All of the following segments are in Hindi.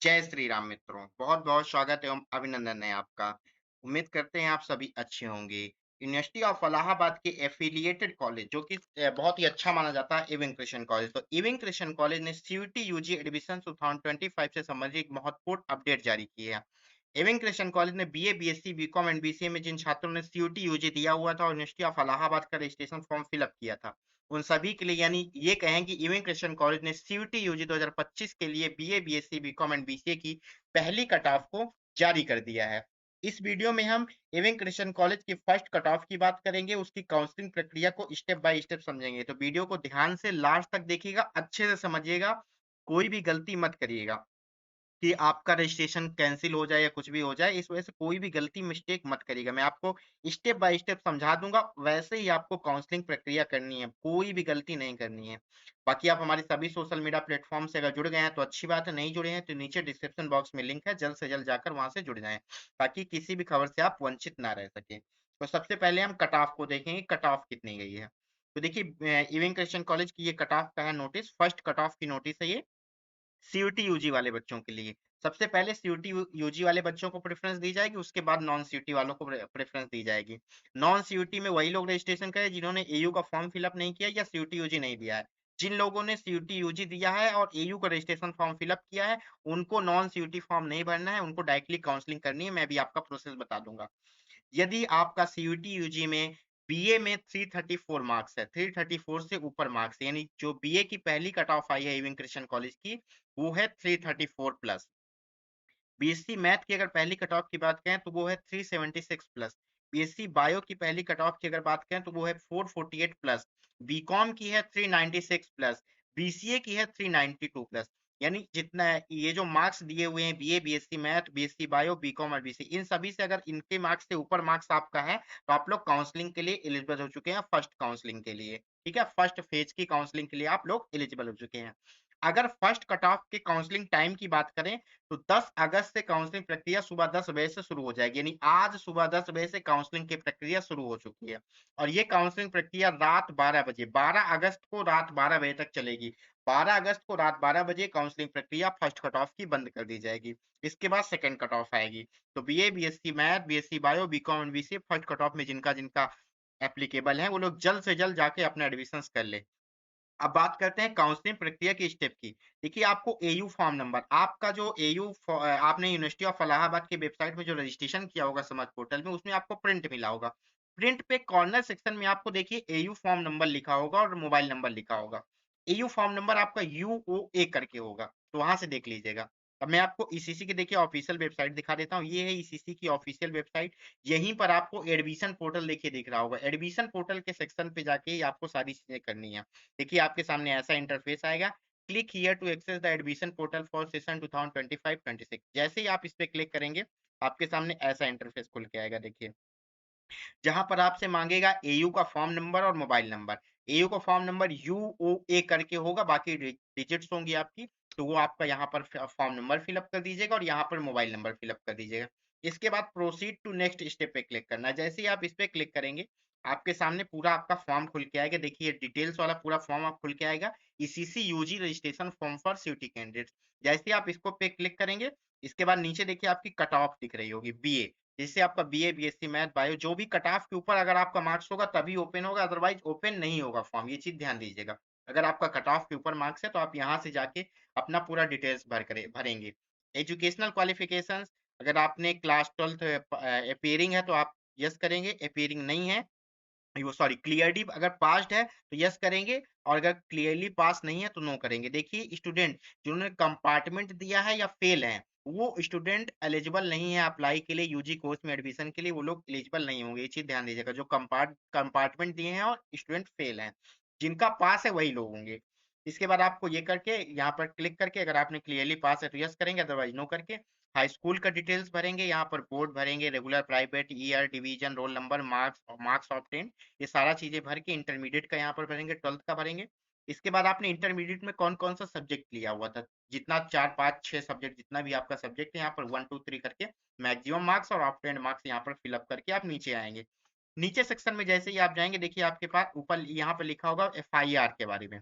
जय श्री राम मित्रों, बहुत-बहुत स्वागत एवं अभिनंदन है आपका। उम्मीद करते हैं आप सभी अच्छे होंगे। यूनिवर्सिटी ऑफ इलाहाबाद के एफिलिएटेड कॉलेज जो कि बहुत ही अच्छा माना जाता है इविंग क्रिश्चियन कॉलेज। तो इविंग क्रिश्चियन कॉलेज ने सीयूटी यूजी एडमिशन 2025 से संबंधित एक महत्वपूर्ण अपडेट जारी की है। इविंग क्रिश्चियन कॉलेज ने BA, BSc, BCom and BCA में जिन छात्रों ने सीयूटी यूजी दिया हुआ था और यूनिवर्सिटी ऑफ इलाहाबाद का रजिस्ट्रेशन फॉर्म फिल अप किया था, उन सभी के लिए यानी ये कहें कि इविंग क्रिश्चियन कॉलेज ने सीयूटी यूजी 2025 के लिए BA, BSc, BCom and BCA की पहली कट ऑफ को जारी कर दिया है। इस वीडियो में हम इविंग क्रिश्चियन कॉलेज की फर्स्ट कट ऑफ की बात करेंगे, उसकी काउंसलिंग प्रक्रिया को स्टेप बाय स्टेप समझेंगे। तो वीडियो को ध्यान से लास्ट तक देखिएगा, अच्छे से समझिएगा, कोई भी गलती मत करिएगा कि आपका रजिस्ट्रेशन कैंसल हो जाए या कुछ भी हो जाए। इस वजह से कोई भी गलती मिस्टेक मत करिएगा। मैं आपको स्टेप बाय स्टेप समझा दूंगा, वैसे ही आपको काउंसलिंग प्रक्रिया करनी है, कोई भी गलती नहीं करनी है। बाकी आप हमारे सभी सोशल मीडिया प्लेटफॉर्म से अगर जुड़ गए हैं तो अच्छी बात है, नहीं जुड़े हैं तो नीचे डिस्क्रिप्शन बॉक्स में लिंक है, जल्द से जल्द जाकर वहां से जुड़ जाएं ताकि किसी भी खबर से आप वंचित ना रह सके। तो सबसे पहले हम कट ऑफ को देखेंगे, कट ऑफ कितनी गई है। तो देखिए, इविंग क्रिश्चियन कॉलेज की ये कट ऑफ का है नोटिस, फर्स्ट कट ऑफ की नोटिस है ये सीयूटी यूजी वाले बच्चों के लिए। सबसे पहले सीयूटी यूजी वाले बच्चों को प्रेफरेंस दी जाएगी, उसके बाद नॉन सीयूटी वालों को प्रेफरेंस दी जाएगी। नॉन सीयूटी में वही लोग रजिस्ट्रेशन करें जिन्होंने एयू का फॉर्म फिलअप नहीं किया या सीयूटी यूजी नहीं दिया है। जिन लोगों ने सीयूटी यूजी दिया है और एयू का रजिस्ट्रेशन फॉर्म फिलअप किया है, उनको नॉन सीयूटी फॉर्म नहीं भरना है, उनको डायरेक्टली काउंसलिंग करनी है। मैं भी आपका प्रोसेस बता दूंगा। यदि आपका सीयूटी यूजी में बीए में 334 मार्क्स है, 334 से ऊपर मार्क्स यानी जो बीए की पहली कट ऑफ आई है इविंग क्रिश्चियन कॉलेज की, वो है 334 प्लस। बीएससी मैथ की अगर पहली कट ऑफ की बात करें तो वो है 376 प्लस। बीएससी बायो की पहली कट ऑफ की अगर बात करें तो वो है 448 प्लस। बीकॉम की है 396 प्लस। बीसीए की है 392 प्लस। यानी जितना ये जो मार्क्स दिए हुए हैं BA, BSc math, BSc bio, BCom और बीसी, इन सभी से अगर इनके मार्क्स से ऊपर मार्क्स आपका है तो आप लोग काउंसलिंग के लिए एलिजिबल हो चुके हैं, फर्स्ट काउंसलिंग के लिए। ठीक है, फर्स्ट फेज की काउंसलिंग के लिए आप लोग एलिजिबल हो चुके हैं। अगर फर्स्ट कट ऑफ के काउंसलिंग टाइम की बात करें तो 10 अगस्त से काउंसलिंग प्रक्रिया सुबह 10 बजे से शुरू हो जाएगी, यानी आज सुबह 10 बजे से काउंसलिंग की प्रक्रिया शुरू हो चुकी है। और ये काउंसलिंग प्रक्रिया रात 12 बजे, 12 अगस्त को रात 12 बजे तक चलेगी। 12 अगस्त को रात 12 बजे काउंसलिंग प्रक्रिया फर्स्ट कट ऑफ की बंद कर दी जाएगी। इसके बाद सेकंड कट ऑफ आएगी। तो BA, BSc math, BSc bio, BCom और बीसीए फर्स्ट कट ऑफ में जिनका जिनका एप्लीकेबल है वो लोग जल्द से जल्द जाके अपने एडमिशन कर ले। अब बात करते हैं काउंसलिंग प्रक्रिया की स्टेप की। देखिए, आपको एयू फॉर्म नंबर, आपका जो आपने यूनिवर्सिटी ऑफ इलाहाबाद की वेबसाइट में जो रजिस्ट्रेशन किया होगा समाज पोर्टल में, उसमें आपको प्रिंट मिला होगा। प्रिंट पे कॉर्नर सेक्शन में आपको देखिए एयू फॉर्म नंबर लिखा होगा और मोबाइल नंबर लिखा होगा। एयू फॉर्म नंबर आपका यूओए करके होगा, तो वहां से देख लीजिएगा। अब मैं आपको ईसीसी की देखिए ऑफिशियल वेबसाइट दिखा देता हूँ। ये है ईसीसी की ऑफिशियल वेबसाइट। यहीं पर आपको एडमिशन पोर्टल देखिए दिख रहा होगा। एडमिशन पोर्टल के सेक्शन पे जाके ही आपको सारी चीजें करनी है। देखिए, आपके सामने ऐसा इंटरफेस आएगा। Click here to access the admission portal for session 2025-26। जैसे ही आप इस पे क्लिक करेंगे, आपके सामने ऐसा इंटरफेस खुल के आएगा। देखिए, जहां पर आपसे मांगेगा एयू का फॉर्म नंबर और मोबाइल नंबर। एयू का फॉर्म नंबर यूओए करके होगा, बाकी डिजिट्स होंगी आपकी। तो वो आपका यहाँ पर फॉर्म नंबर फिलअप कर दीजिएगा और यहाँ पर मोबाइल नंबर फिलअप कर दीजिएगा। इसके बाद प्रोसीड टू नेक्स्ट स्टेप पे क्लिक करना है। जैसे ही आप इस पे क्लिक करेंगे, आपके सामने पूरा आपका फॉर्म खुल के आएगा। देखिए, डिटेल्स वाला पूरा फॉर्म आप खुल के आएगा। ECC UG registration form for CUET candidates. जैसे ही आप इसको पे क्लिक करेंगे, इसके बाद नीचे देखिए आपकी कट ऑफ दिख रही होगी बीए। जिससे आपका बीए, बीएससी मैथ, बायो जो भी कट ऑफ के ऊपर अगर आपका मार्क्स होगा तभी ओपन होगा, अदरवाइज ओपन नहीं होगा फॉर्म। ये चीज ध्यान दीजिएगा। अगर आपका कट ऑफ के ऊपर मार्क्स है तो आप यहाँ से जाके अपना पूरा डिटेल्स भरेंगे। एजुकेशनल क्वालिफिकेशंस, अगर आपने क्लास 12th अपीयरिंग है तो आप यस करेंगे, अपीयरिंग नहीं है, वो सॉरी क्लियरली अगर पास्ड है तो यस करेंगे, और अगर क्लियरली पास नहीं है तो नो करेंगे। देखिए, स्टूडेंट जिन्होंने कंपार्टमेंट दिया है या फेल है, वो स्टूडेंट एलिजिबल नहीं है अप्लाई के लिए, यूजी कोर्स में एडमिशन के लिए वो लोग एलिजिबल नहीं होंगे। ये चीज ध्यान दीजिएगा। जो कंपार्टमेंट दिए हैं और स्टूडेंट फेल हैं, जिनका पास है वही लोग होंगे। इसके बाद आपको ये करके यहाँ पर क्लिक करके, अगर आपने क्लियरली पास है तो यस करेंगे, अदरवाइज नो करके हाई स्कूल का डिटेल्स भरेंगे। यहाँ पर बोर्ड भरेंगे, regular, private, year, division, roll number, marks, marks obtain, ये सारा चीजें भर के इंटरमीडिएट का यहाँ पर भरेंगे, 12th का भरेंगे। इसके बाद आपने इंटरमीडिएट में कौन कौन सा सब्जेक्ट लिया हुआ था, जितना 4 5 6 सब्जेक्ट जितना भी आपका सब्जेक्ट है, यहाँ पर 1 2 3 करके मैक्सिमम मार्क्स और ऑब्टेन मार्क्स यहाँ पर फिलअप करके आप नीचे आएंगे। नीचे सेक्शन में जैसे ही आप जाएंगे, देखिए आपके पास ऊपर यहाँ पर लिखा होगा एफआईआर के बारे में।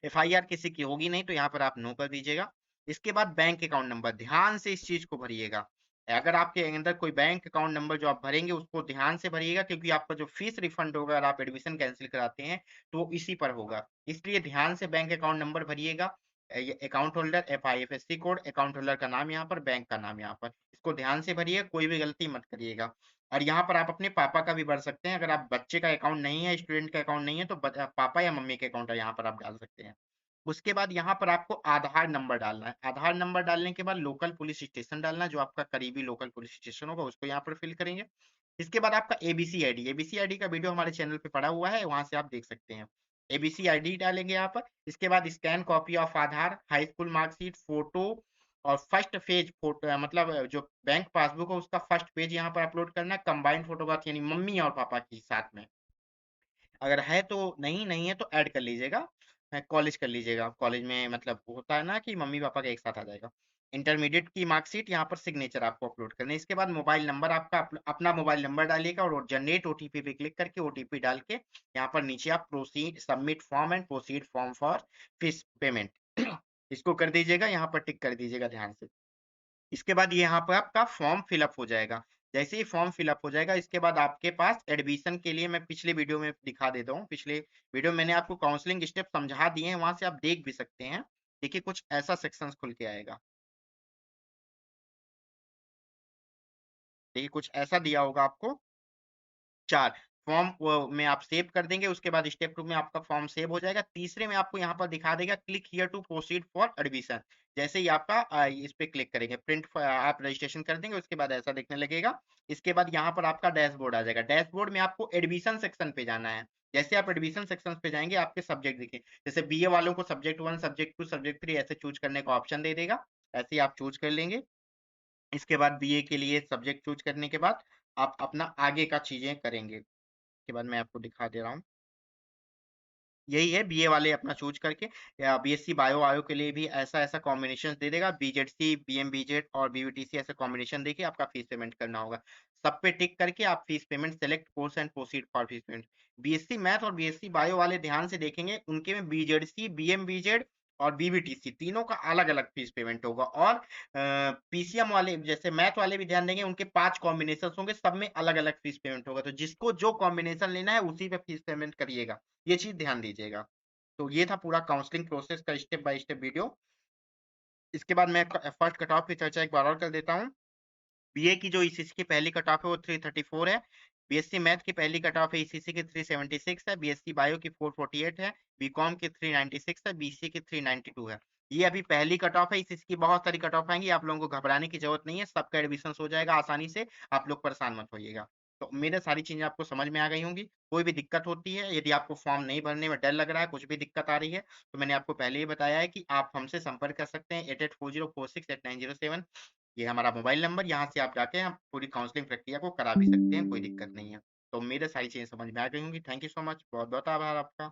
एफआईआर किसी की होगी नहीं तो यहाँ पर आप नो कर दीजिएगा। इसके बाद बैंक अकाउंट नंबर, ध्यान से इस चीज को भरिएगा। अगर आपके अंदर कोई बैंक अकाउंट नंबर जो आप भरेंगे उसको ध्यान से भरिएगा, क्योंकि आपका जो फीस रिफंड होगा अगर आप एडमिशन कैंसिल कराते हैं तो वो इसी पर होगा। इसलिए ध्यान से बैंक अकाउंट नंबर भरिएगा। ये account holder, FIFSC code, account holder का नाम यहाँ पर, बैंक का नाम यहाँ पर, इसको ध्यान से भरिएगा, कोई भी गलती मत करिएगा। और यहाँ पर आप अपने पापा का भी भर सकते हैं, अगर आप बच्चे का अकाउंट नहीं है, स्टूडेंट का अकाउंट नहीं है, तो पापा या मम्मी के अकाउंट है यहाँ पर आप डाल सकते हैं। उसके बाद यहाँ पर आपको आधार नंबर डालना है। आधार नंबर डालने के बाद लोकल पुलिस स्टेशन डालना है, जो आपका करीबी लोकल पुलिस स्टेशन होगा उसको यहाँ पर फिल करेंगे। इसके बाद आपका एबीसी आईडी, एबीसी आईडी का वीडियो हमारे चैनल पे पड़ा हुआ है, वहां से आप देख सकते हैं। एबीसी आईडी डालेंगे यहाँ पर। इसके बाद scan copy of Aadhaar, high school marksheet, photo और फर्स्ट पेज फोटो, मतलब जो बैंक पासबुक है उसका फर्स्ट पेज यहाँ पर अपलोड करना है, कंबाइंड फोटोग्राफ यानी मम्मी और पापा की साथ में। अगर है तो नहीं, नहीं है तो ऐड कर लीजिएगा, कॉलेज कर लीजिएगा। कॉलेज में मतलब होता है ना कि मम्मी पापा का एक साथ आ जाएगा। इंटरमीडिएट की मार्कशीट, यहाँ पर सिग्नेचर आपको अपलोड करना है। इसके बाद मोबाइल नंबर आपका अपना मोबाइल नंबर डालिएगा और जनरेट ओटीपी पे क्लिक करके ओटीपी डाल के यहाँ पर नीचे आप proceed submit form and proceed form for fees payment इसको कर दीजिएगा, यहाँ पर टिक कर दीजिएगा ध्यान से। इसके बाद ये यहाँ पर आपका फॉर्म फिलअप हो जाएगा। जैसे ही फॉर्म फिलअप हो जाएगा इसके बाद आपके पास एडमिशन के लिए, मैं पिछले वीडियो में दिखा देता हूँ, पिछले वीडियो में मैंने आपको काउंसलिंग स्टेप समझा दिए हैं, वहां से आप देख भी सकते हैं। देखिए कुछ ऐसा सेक्शन खुल के आएगा, देखिए कुछ ऐसा दिया होगा आपको। 4 फॉर्म में आप सेव कर देंगे, उसके बाद स्टेप 2 में आपका फॉर्म सेव हो जाएगा। तीसरे में आपको यहाँ पर दिखा देगा click here to proceed for admission. जैसे ही आपका इस पे क्लिक करेंगे, प्रिंट आप रजिस्ट्रेशन कर देंगे, उसके बाद ऐसा दिखने लगेगा। इसके बाद यहाँ पर आपका डैशबोर्ड आ जाएगा। डैशबोर्ड में आपको एडमिशन सेक्शन पे जाना है। जैसे आप एडमिशन सेक्शन पे जाएंगे आपके सब्जेक्ट देखिए, जैसे बीए वालों को सब्जेक्ट 1, सब्जेक्ट 2, सब्जेक्ट 3 ऐसे चूज करने का ऑप्शन दे देगा। ऐसे ही आप चूज कर लेंगे। इसके बाद बीए के लिए सब्जेक्ट चूज करने के बाद आप अपना आगे का चीजें करेंगे। के बाद मैं आपको दिखा दे रहा हूँ। यही है बीए वाले अपना चूज करके, या बीएससी बायो आयो के लिए भी ऐसा ऐसा कॉम्बिनेशन दे देगा, बीजेडसी, बीएमबीजेड और बीवीटीसी ऐसे कॉम्बिनेशन देके आपका फीस पेमेंट करना होगा। सब पे टिक करके आप fees payment select course and proceed for fees payment. BSc math और बीएससी बायो वाले ध्यान से देखेंगे, उनके में बीजेडसी, बीएमबीजेड और बीबीटीसी तीनों का अलग अलग फीस पेमेंट होगा। और पीसीएम वाले जैसे मैथ वाले भी ध्यान देंगे, उनके 5 कॉम्बिनेशन होंगे, सब में अलग अलग फीस पेमेंट होगा। तो जिसको जो कॉम्बिनेशन लेना है उसी पे फीस पेमेंट करिएगा, ये चीज ध्यान दीजिएगा। तो ये था पूरा काउंसलिंग प्रोसेस का स्टेप बाय स्टेप वीडियो। इसके बाद मैं फर्स्ट कट ऑफ की चर्चा एक बार और कर देता हूँ। बीए की जो ईसीसी की पहली कट ऑफ है वो 334 है। बीएससी मैथ की पहली कट ऑफ है ईसीसी की 376 है। बीएससी बायो की 448 है। बीकॉम की 396 है। बीसी की 392 है। ये अभी पहली कट ऑफ है, इसी की बहुत सारी कट ऑफ आएंगी, आप लोगों को घबराने की जरूरत नहीं है, सबका एडमिशन हो जाएगा आसानी से, आप लोग परेशान मत होइएगा। तो उम्मीद है सारी चीजें आपको समझ में आ गई होंगी। कोई भी दिक्कत होती है, यदि आपको फॉर्म नहीं भरने में डर लग रहा है, कुछ भी दिक्कत आ रही है, तो मैंने आपको पहले ही बताया है कि आप हमसे संपर्क कर सकते हैं 8840468907। ये हमारा मोबाइल नंबर, यहाँ से आप जाके हम पूरी काउंसलिंग प्रक्रिया को करा भी सकते हैं, कोई दिक्कत नहीं है। तो उम्मीद है सारी चीजें समझ में आ गई होंगी। थैंक यू सो मच, बहुत बहुत आभार आपका।